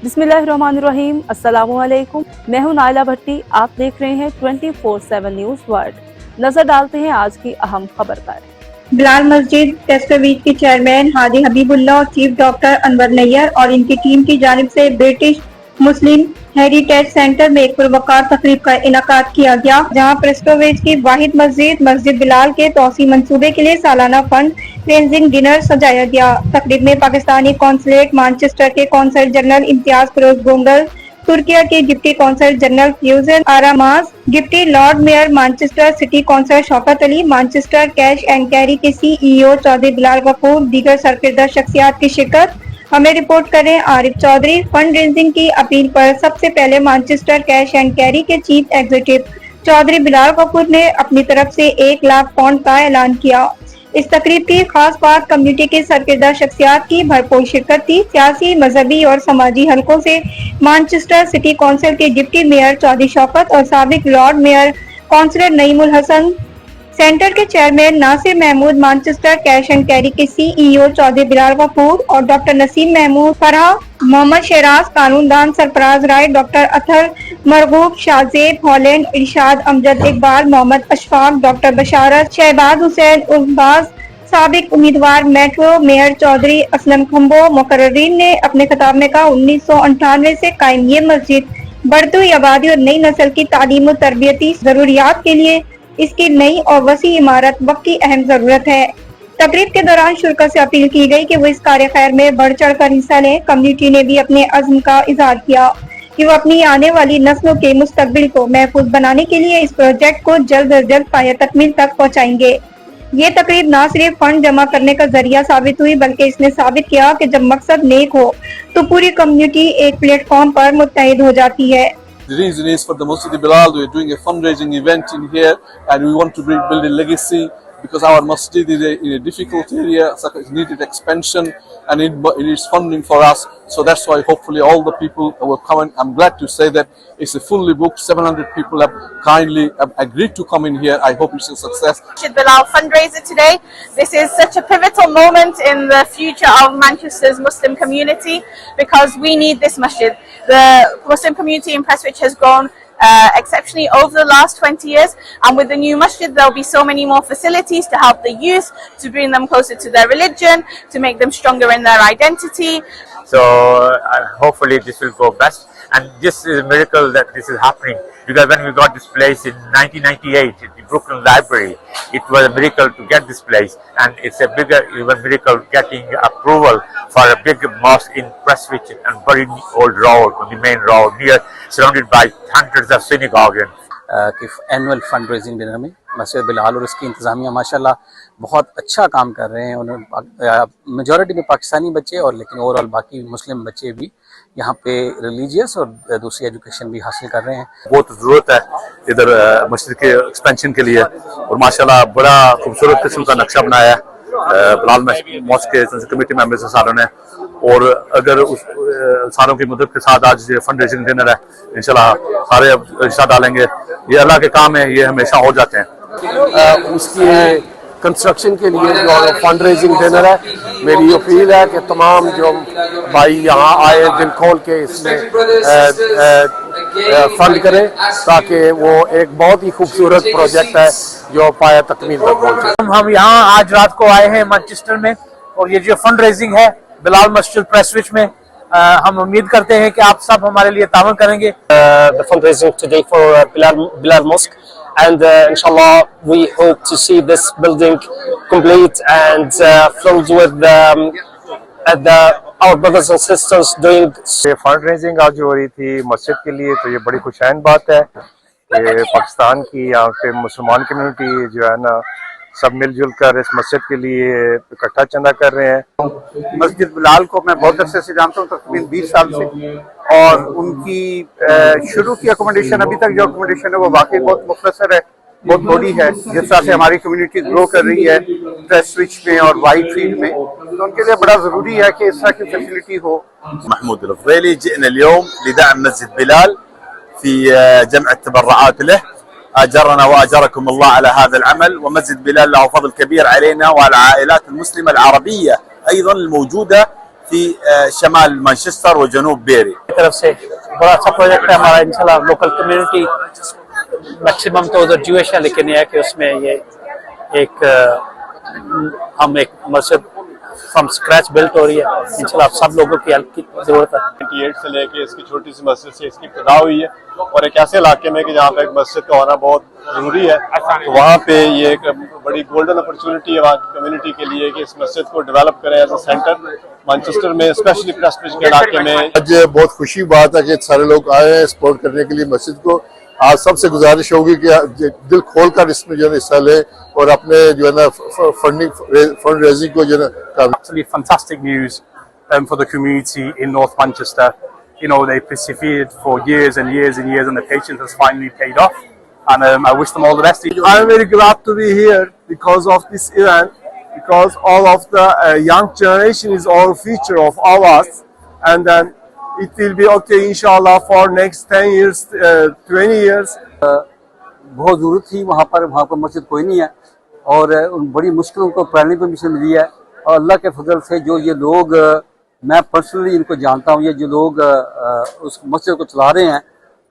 बिस्मिल्लाहिर्रहमानिर्रहीम, अस्सलामुअलैकुम। मैं हूं नाइला भट्टी। आप देख रहे हैं 24/7 न्यूज़ वर्ल्ड। नजर डालते हैं आज की अहम खबर पर। बिलाल मस्जिद टेस्टोवीज के चेयरमैन हादी हबीबुल्लाह और चीफ डॉक्टर अनवर नैयर और इनकी टीम की जानिब से ब्रिटिश मुस्लिम हेरिटेज सेंटर में एक पुरवकार तकरीब का इनाकाद किया गया, जहां प्रेस्टोवेज की वाहिद मस्जिद मस्जिद बिलाल के तौसी मंसूबे के लिए सालाना फंड रेजिंग डिनर सजाया गया। तकरीब में पाकिस्तानी कौंसलेट मैनचेस्टर के कौंसल जनरल इम्तियाज फिरोज गोंगल, तुर्किया के deputy consul general Fusun Aramas, deputy lord mayor Manchester city council Shaukat Ali, Manchester cash and carry के CEO चौधरी बिलाल गफूर, दीगर सरकिरदा शख्सियात की शिरकत। हमें रिपोर्ट करें आरिफ चौधरी। फंड रेजिंग की अपील पर सबसे पहले मैनचेस्टर कैश एंड कैरी के चीफ एग्जीक्यूटिव चौधरी बिलाल गफूर ने अपनी तरफ से 1 लाख पाउंड का ऐलान किया। इस तकरीब की खास बात कम्युनिटी के सरकिरदा शख्सियात की भरपूर शिरकत थी। सियासी, मजहबी और समाजी हलकों से मैनचेस्टर सिटी कौंसिल के डिप्टी मेयर चौधरी शौकत और साबिक lord mayor councillor Naeemul Hasan, centre के chairman Nasir Mahmood, Manchester cash and carry के CEO चौधरी बिलाल गफूर और डॉक्टर नसीम महमूद, फरहा मोहम्मद शहराज, कानूनदान Sarfaraz Rai, doctor Athar Marghoob, Shahzeb Holland, Irshad Amjad, Iqbal Muhammad Ashfaq, doctor Basharat, Shahbaz Hussain Urbaz, साबिक उम्मीदवार मेट्रो मेयर चौधरी असलम खम्बो। मुकर्ररीन ने अपने खिताब में कहा, 1998 से कायम ये मस्जिद बढ़ती हुई आबादी और नई नस्ल की तालीम और तरबियती जरूरियात के लिए इसकी नई और वसी इमारत वक्त की अहम जरूरत है। तकरीब के दौरान शुरा से अपील की गई कि वो इस कार्य खैर में बढ़ चढ़ कर हिस्सा लें। कम्युनिटी ने भी अपने अज़्म का इज़हार किया कि वो अपनी आने वाली नस्लों के मुस्तकबिल को महफूज बनाने के लिए इस प्रोजेक्ट को जल्द अज जल्द पाया तकमील तक पहुँचाएंगे। ये तकरीब न सिर्फ फंड जमा करने का जरिया साबित हुई, बल्कि इसने साबित किया कि जब मकसद नेक हो तो पूरी कम्युनिटी एक प्लेटफॉर्म पर मुत्तहिद हो जाती है। The reason is for the Masjid Bilal, we are doing a fundraising event in here and we want to build a legacy because our masjid is in a difficult area, so it needed expansion and it is funding for us. So that's why hopefully all the people will come in. I'm glad to say that it's a fully booked. 700 people have kindly agreed to come in here. I hope it's a success. Masjid Bilal fundraiser today. This is such a pivotal moment in the future of Manchester's Muslim community because we need this masjid. The Muslim community in Prestwich has grown exceptionally over the last 20 years, and with the new masjid there will be so many more facilities to help the youth, to bring them closer to their religion, to make them stronger in their identity. So hopefully this will go best, and this is a miracle that this is happening because when we got this place in 1998 at the Brooklyn Library, it was a miracle to get this place, and it's a bigger even miracle getting approval for a big mosque in Prestwich and very old road on the main road near, surrounded by hundreds of synagogues. कि annual fund raising dinner में मस्जिद बिलाल और उसकी इंतज़ामिया माशाल्लाह बहुत अच्छा काम कर रहे हैं। उन्होंने मेजॉरिटी में पाकिस्तानी बच्चे और लेकिन ओवरऑल बाकी मुस्लिम बच्चे भी यहाँ पे रिलीजियस और दूसरी एजुकेशन भी हासिल कर रहे हैं। बहुत ज़रूरत है इधर मस्जिद के एक्सपेंशन के लिए और माशाल्लाह बड़ा खूबसूरत किस्म का नक्शा बनाया है बिलाल मॉस्क के कमेटी मेंबर्स सारों ने, और अगर उस सारों की मदद के साथ आज ये फंड रेजिंग डिनर है, इंशाल्लाह सारे अब हिस्सा डालेंगे। ये अल्लाह के काम है, ये हमेशा हो जाते हैं। उसकी कंस्ट्रक्शन के लिए जो फंड रेजिंग डिनर है, मेरी अपील है कि तमाम जो भाई यहाँ आए दिल खोल के इसमें फंड करें ताकि वो एक बहुत ही खूबसूरत प्रोजेक्ट है जो पाया तकमील तक पहुँचे। हम यहाँ आज रात को आए हैं मैनचेस्टर में, और ये जो फंड रेजिंग है बिलाल मस्जिद प्रेस्टविच में, हम उम्मीद करते हैं कि आप सब हमारे लिए तावन करेंगे। The fundraising today for Bilal Mosque, and inshallah we hope to see this building complete and filled with our brothers and sisters doing. ये फंड रेजिंग आज हो रही थी मस्जिद के लिए, तो ये बड़ी खुशैन बात है कि पाकिस्तान की यहाँ पे मुसलमान कम्युनिटी जो है ना सब मिलजुल कर इस मस्जिद के लिए इकट्ठा चंदा कर रहे हैं। मस्जिद बिलाल को मैं बहुत अरसे से जानता हूँ, तकरीबन 20 साल से, और उनकी शुरू की अकोमोडेशन अभी तक जो अकोमोडेशन है वो वाकई बहुत मुख्तसर है, बहुत थोड़ी है। जिस तरह से हमारी कम्युनिटी ग्रो कर रही है प्रेस्टविच में और वाइट फील्ड में, तो उनके लिए बड़ा ज़रूरी है कि इस तरह की फैसिलिटी हो। महमूद अल-फज़ैली, जिना اليوم لدعم مسجد بلال في جمع التبرعات له. أجرنا وأجركم الله على هذا العمل، ومسجد بلال له فضل كبير علينا وعلى العائلات المسلمة العربية أيضا الموجودة في شمال مانشستر وجنوب بيري. طرف سے بڑا اچھا پروجیکٹ ہے ہمارا انشاءاللہ. لوکل کمیونٹی میکسیمم تو ادھر جویش ہے، لیکن یہ ہے کہ اس میں یہ ایک ہم ایک مسجد فرام اسکریچ بلٹ ہو رہی ہے. انشاءاللہ آپ سب لوگوں کی ہیلپ کی ضرورت ہے. 98 سے لے کے اس کی چھوٹی سی مسجد سے اس کی ابتدا ہوئی ہے، اور ایک ایسے علاقے میں کہ جہاں پہ ایک مسجد کا ہونا بہت ضروری ہے، تو وہاں پہ یہ ایک بڑی گولڈن اپرچونٹی ہے وہاں کی کمیونٹی کے لیے کہ اس مسجد کو ڈیولپ کریں ایز اے سینٹر مانچسٹر میں، اسپیشلی پریسٹیج کے علاقے میں. آج بہت خوشی بات ہے کہ سارے لوگ آئے ہیں سپورٹ کرنے کے لیے مسجد کو. آج سب سے گزارش ہوگی کہ دل کھول کر اس میں جو ہے حصہ لیں اور اپنے جو ہے نا فنڈ ریزنگ کو جو ہے نا. Absolutely fantastic news for the community in North Manchester. You know, they persevered for years and years and years, and the patience has finally paid off. And I wish them all the best. I'm very glad to be here because of this event, because all of the young generation is our future of all us, and then it will be okay inshallah for next 10 years, 20 years. بہت ضرورت تھی وہاں پر مسجد کوئی نہیں ہے اور بڑی مشکلوں کو پرانی پرمیشن ملی ہے اور اللہ کے فضل سے جو یہ لوگ میں پرسنلی ان کو جانتا ہوں، یہ جو لوگ اس مسجد کو چلا رہے ہیں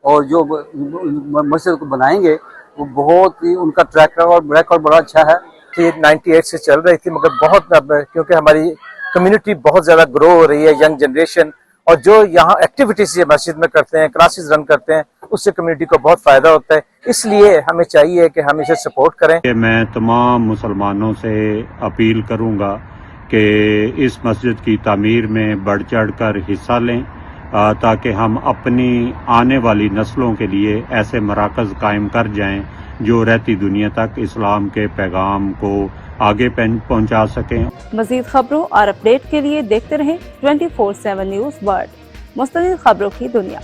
اور جو مسجد کو بنائیں گے وہ بہت ہی ان کا ٹریک ریکارڈ بڑا اچھا ہے. 98 سے چل رہی تھی مگر بہت کیونکہ ہماری کمیونٹی بہت زیادہ گرو ہو رہی ہے، ینگ جنریشن، اور جو یہاں ایکٹیویٹیز یہ مسجد میں کرتے ہیں، کلاسز رن کرتے ہیں، اس سے کمیونٹی کو بہت فائدہ ہوتا ہے. اس لیے ہمیں چاہیے کہ ہم اسے سپورٹ کریں. میں تمام مسلمانوں سے اپیل کروں گا کہ اس مسجد کی تعمیر میں بڑھ چڑھ کر حصہ لیں تاکہ ہم اپنی آنے والی نسلوں کے لیے ایسے مراکز قائم کر جائیں جو رہتی دنیا تک اسلام کے پیغام کو آگے پہنچا سکیں. مزید خبروں اور اپڈیٹ کے لیے دیکھتے رہیں 24/7 نیوز ورلڈ، مستند خبروں کی دنیا.